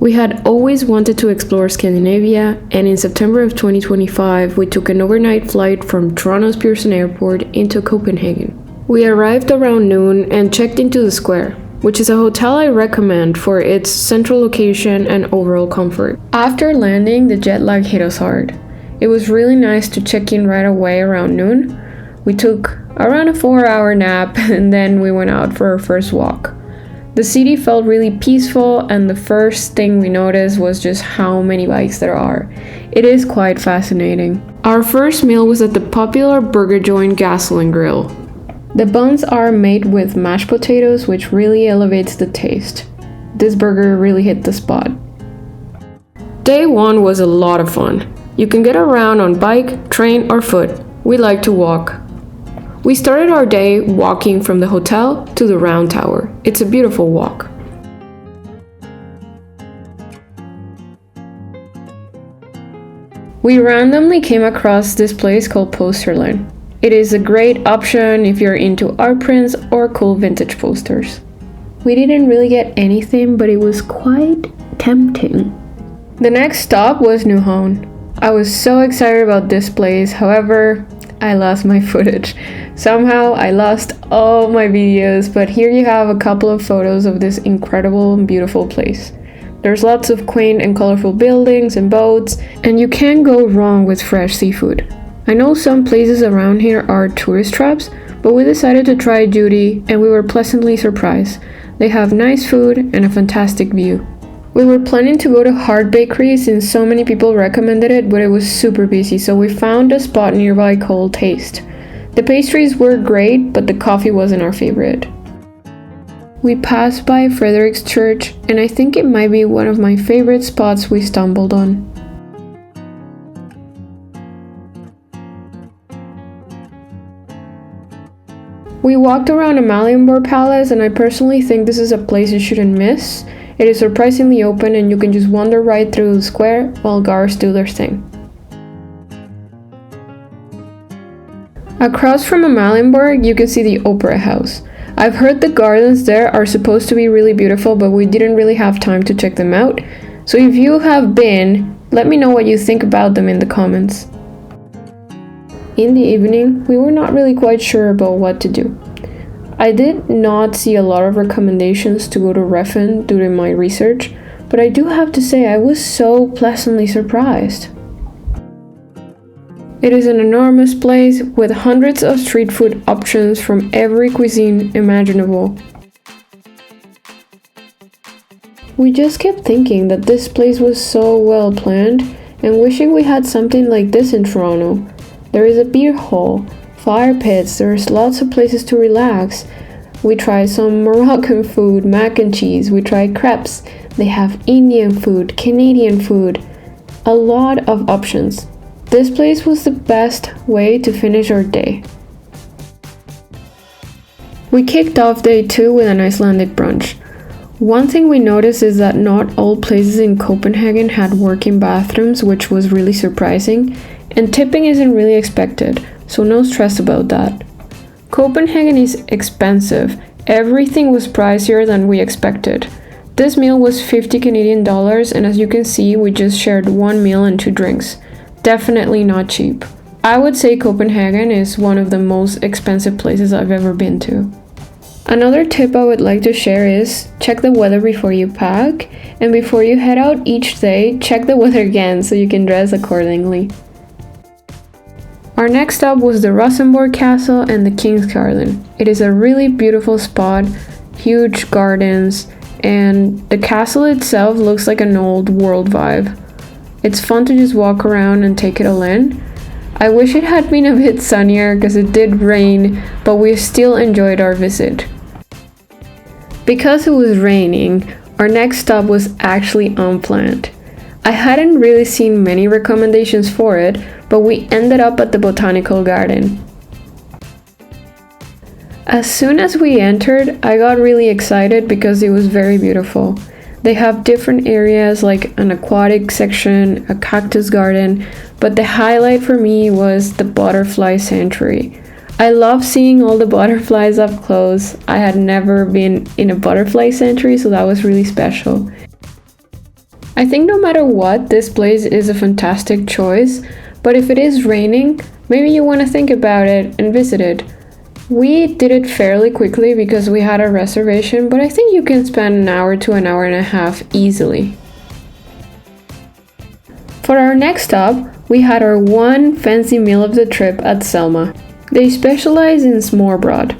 We had always wanted to explore Scandinavia, and in September of 2025, we took an overnight flight from Toronto's Pearson Airport into Copenhagen. We arrived around noon and checked into the Square, which is a hotel I recommend for its central location and overall comfort. After landing, the jet lag hit us hard. It was really nice to check in right away around noon. We took around a 4-hour nap and then we went out for our first walk. The city felt really peaceful, and the first thing we noticed was just how many bikes there are. It is quite fascinating. Our first meal was at the popular burger joint Gasoline Grill. The buns are made with mashed potatoes, which really elevates the taste. This burger really hit the spot. Day 1 was a lot of fun. You can get around on bike, train, or foot. We like to walk. We started our day walking from the hotel to the Round Tower. It's a beautiful walk. We randomly came across this place called Posterland. It is a great option if you're into art prints or cool vintage posters. We didn't really get anything, but it was quite tempting. The next stop was New Holland. I was so excited about this place, however, I lost my footage. Somehow I lost all my videos, but here you have a couple of photos of this incredible and beautiful place. There's lots of quaint and colorful buildings and boats, and you can't go wrong with fresh seafood. I know some places around here are tourist traps, but we decided to try Judy and we were pleasantly surprised. They have nice food and a fantastic view. We were planning to go to Hard Bakery since so many people recommended it, but it was super busy, so we found a spot nearby called Taste. The pastries were great, but the coffee wasn't our favorite. We passed by Frederick's Church, and I think it might be one of my favorite spots we stumbled on. We walked around Amalienborg Palace, and I personally think this is a place you shouldn't miss. It is surprisingly open and you can just wander right through the square while guards do their thing. Across from Amalienborg, you can see the Opera House. I've heard the gardens there are supposed to be really beautiful, but we didn't really have time to check them out. So if you have been, let me know what you think about them in the comments. In the evening, we were not really quite sure about what to do. I did not see a lot of recommendations to go to Refn during my research, but I do have to say I was so pleasantly surprised. It is an enormous place with hundreds of street food options from every cuisine imaginable. We just kept thinking that this place was so well planned and wishing we had something like this in Toronto. There is a beer hall, fire pits, there's lots of places to relax. We tried some Moroccan food, mac and cheese, we tried crepes. They have Indian food, Canadian food, a lot of options. This place was the best way to finish our day. We kicked off day 2 with an Icelandic brunch. One thing we noticed is that not all places in Copenhagen had working bathrooms, which was really surprising, and tipping isn't really expected, so no stress about that. Copenhagen is expensive. Everything was pricier than we expected. This meal was 50 Canadian dollars, and as you can see, we just shared one meal and 2 drinks. Definitely not cheap. I would say Copenhagen is one of the most expensive places I've ever been to. Another tip I would like to share is check the weather before you pack, and before you head out each day, check the weather again so you can dress accordingly. Our next stop was the Rosenborg Castle and the King's Garden. It is a really beautiful spot, huge gardens, and the castle itself looks like an old world vibe. It's fun to just walk around and take it all in. I wish it had been a bit sunnier because it did rain, but we still enjoyed our visit. Because it was raining, our next stop was actually unplanned. I hadn't really seen many recommendations for it, but we ended up at the Botanical Garden. As soon as we entered, I got really excited because it was very beautiful. They have different areas like an aquatic section, a cactus garden, but the highlight for me was the butterfly sanctuary. I love seeing all the butterflies up close. I had never been in a butterfly sanctuary, so that was really special. I think no matter what, this place is a fantastic choice, but if it is raining, maybe you want to think about it and visit it. We did it fairly quickly because we had a reservation, but I think you can spend an hour to an hour and a half easily. For our next stop, we had our one fancy meal of the trip at Selma. They specialize in smørrebrød.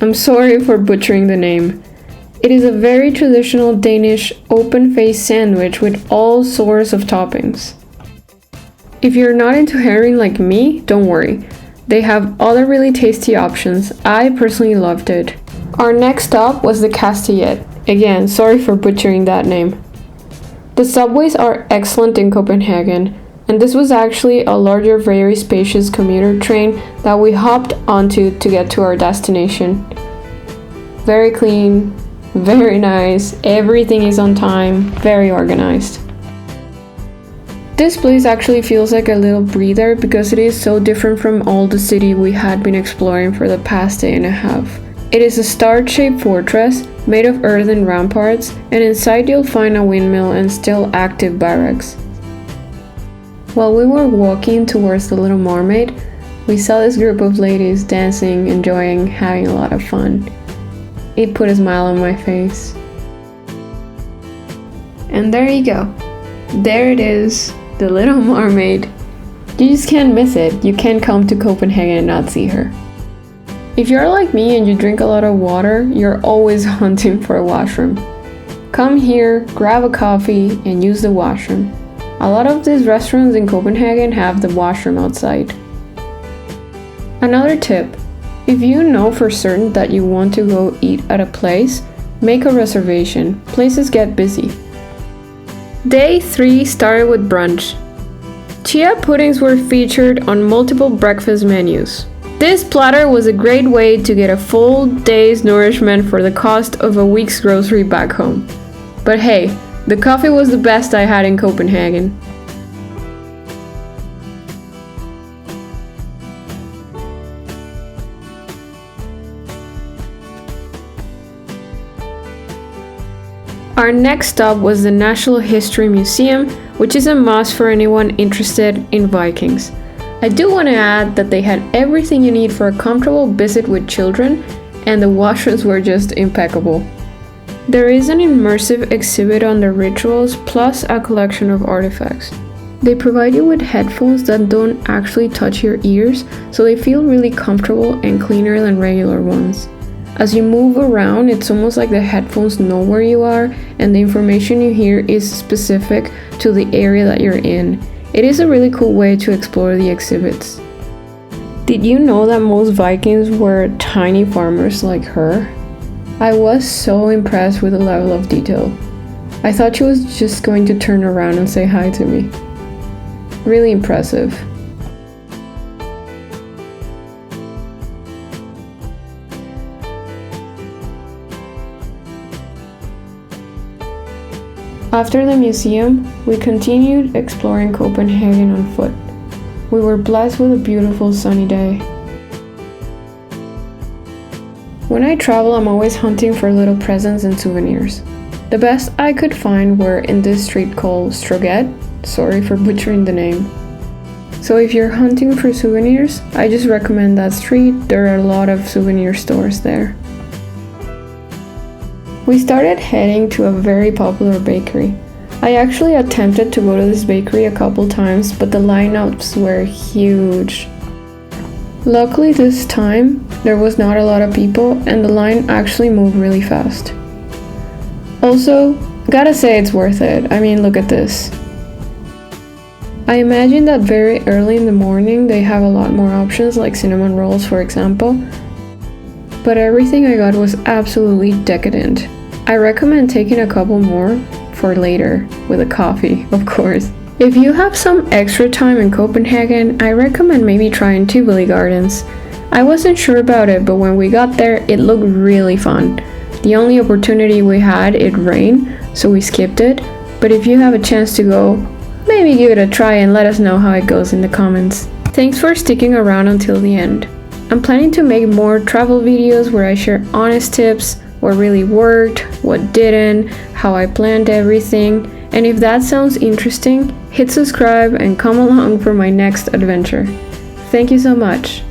I'm sorry for butchering the name. It is a very traditional Danish open-faced sandwich with all sorts of toppings. If you're not into herring like me, don't worry. They have other really tasty options. I personally loved it. Our next stop was the Kastellet. Again, sorry for butchering that name. The subways are excellent in Copenhagen, and this was actually a larger, very spacious commuter train that we hopped onto to get to our destination. Very clean, very nice, everything is on time, very organized. This place actually feels like a little breather because it is so different from all the city we had been exploring for the past day and a half. It is a star-shaped fortress made of earthen ramparts, and inside you'll find a windmill and still active barracks. While we were walking towards the Little Mermaid, we saw this group of ladies dancing, enjoying, having a lot of fun. It put a smile on my face. And there you go. There it is, the Little Mermaid. You just can't miss it. You can't come to Copenhagen and not see her. If you're like me and you drink a lot of water, you're always hunting for a washroom. Come here, grab a coffee, and use the washroom. A lot of these restaurants in Copenhagen have the washroom outside. Another tip, if you know for certain that you want to go eat at a place, make a reservation. Places get busy. Day 3 started with brunch. Chia puddings were featured on multiple breakfast menus. This platter was a great way to get a full day's nourishment for the cost of a week's grocery back home. But hey, the coffee was the best I had in Copenhagen. Our next stop was the National History Museum, which is a must for anyone interested in Vikings. I do want to add that they had everything you need for a comfortable visit with children, and the washrooms were just impeccable. There is an immersive exhibit on the rituals plus a collection of artifacts. They provide you with headphones that don't actually touch your ears, so they feel really comfortable and cleaner than regular ones. As you move around, it's almost like the headphones know where you are, and the information you hear is specific to the area that you're in. It is a really cool way to explore the exhibits. Did you know that most Vikings were tiny farmers like her? I was so impressed with the level of detail. I thought she was just going to turn around and say hi to me. Really impressive. After the museum, we continued exploring Copenhagen on foot. We were blessed with a beautiful sunny day. When I travel, I'm always hunting for little presents and souvenirs. The best I could find were in this street called Stroget. Sorry for butchering the name. So if you're hunting for souvenirs, I just recommend that street. There are a lot of souvenir stores there. We started heading to a very popular bakery. I actually attempted to go to this bakery a couple times, but the lineups were huge. Luckily this time, there was not a lot of people and the line actually moved really fast. Also, gotta say it's worth it. I mean, look at this. I imagine that very early in the morning they have a lot more options like cinnamon rolls, for example. But everything I got was absolutely decadent. I recommend taking a couple more for later, with a coffee, of course. If you have some extra time in Copenhagen, I recommend maybe trying Tivoli Gardens. I wasn't sure about it, but when we got there, it looked really fun. The only opportunity we had, it rained, so we skipped it. But if you have a chance to go, maybe give it a try and let us know how it goes in the comments. Thanks for sticking around until the end. I'm planning to make more travel videos where I share honest tips, what really worked, what didn't, how I planned everything, And if that sounds interesting, hit subscribe and come along for my next adventure. Thank you so much.